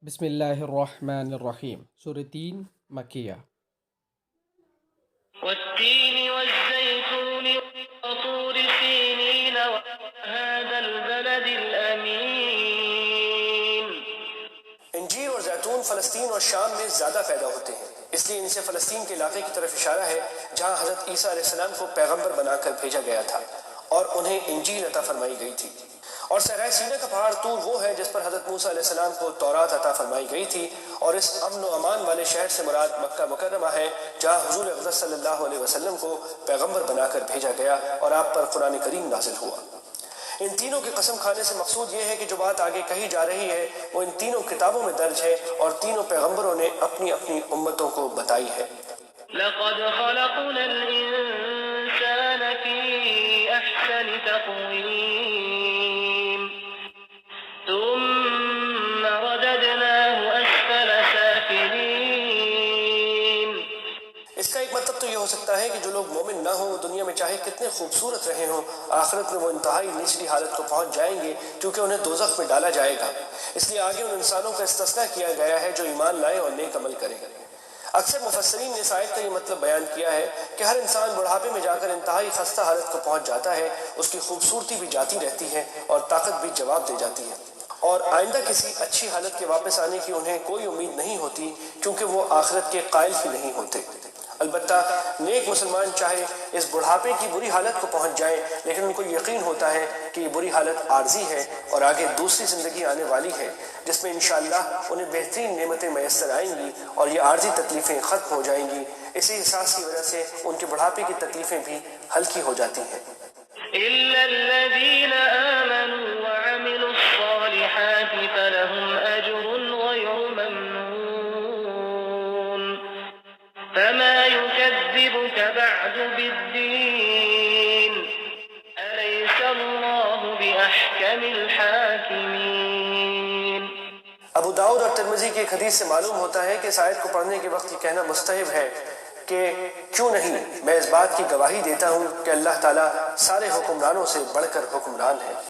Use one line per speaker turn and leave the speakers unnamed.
بسم اللہ الرحمن الرحیم سورہ 3 مکیہ۔
والتين والزيتون وطور سينين وهذا البلد الأمين۔
انجیر اور زیتون فلسطین اور شام میں زیادہ پیدا ہوتے ہیں، اس لیے ان سے فلسطین کے علاقے کی طرف اشارہ ہے جہاں حضرت عیسیٰ علیہ السلام کو پیغمبر بنا کر بھیجا گیا تھا اور انہیں انجیل عطا فرمائی گئی تھی۔ اور صحرائے سینا کا پہاڑ طور وہ ہے جس پر حضرت موسیٰ علیہ السلام کو تورات عطا فرمائی گئی تھی، اور اس امن و امان والے شہر سے مراد مکہ مکرمہ ہے جہاں حضور اقدس صلی اللہ علیہ وسلم کو پیغمبر بنا کر بھیجا گیا اور آپ پر قرآن کریم نازل ہوا۔ ان تینوں کی قسم کھانے سے مقصود یہ ہے کہ جو بات آگے کہی جا رہی ہے وہ ان تینوں کتابوں میں درج ہے اور تینوں پیغمبروں نے اپنی اپنی امتوں کو بتائی ہے۔
لقد خلقنا الإنسان في أحسن تقويم ثم رددناه أسفل سافلين۔
اس کا ایک مطلب تو یہ ہو سکتا ہے کہ جو لوگ مومن نہ ہوں وہ دنیا میں چاہے کتنے خوبصورت رہے ہوں، آخرت میں وہ انتہائی نچلی حالت کو پہنچ جائیں گے کیونکہ انہیں دوزخ میں ڈالا جائے گا۔ اس لیے آگے ان انسانوں کا استثناء کیا گیا ہے جو ایمان لائے اور نیک عمل کریں۔ اکثر مفسرین نے اس آیت کا یہ مطلب بیان کیا ہے کہ ہر انسان بڑھاپے میں جا کر انتہائی خستہ حالت کو پہنچ جاتا ہے، اس کی خوبصورتی بھی جاتی رہتی ہے اور طاقت بھی جواب دے جاتی ہے، اور آئندہ کسی اچھی حالت کے واپس آنے کی انہیں کوئی امید نہیں ہوتی کیونکہ وہ آخرت کے قائل ہی نہیں ہوتے۔ البتہ نیک مسلمان چاہے اس بڑھاپے کی بری حالت کو پہنچ جائیں لیکن ان کو یقین ہوتا ہے کہ یہ بری حالت عارضی ہے اور آگے دوسری زندگی آنے والی ہے جس میں انشاءاللہ انہیں بہترین نعمتیں میسر آئیں گی اور یہ عارضی تکلیفیں ختم ہو جائیں گی۔ اسی احساس کی وجہ سے ان کے بڑھاپے کی تکلیفیں بھی ہلکی ہو جاتی ہیں۔
إلا الذين آمنوا وعملوا الصالحات فلهم أجر غير ممنون فما يكذبك بعد بالدين أليس الله بأحكم الحاكمين۔
ابو داؤد اور ترمذی کی ایک حدیث سے معلوم ہوتا ہے کہ اس آیت کو پڑھنے کے وقت یہ کہنا مستحب ہے کہ کیوں نہیں میں اس بات کی گواہی دیتا ہوں کہ اللہ تعالیٰ سارے حکمرانوں سے بڑھ کر حکمران ہے۔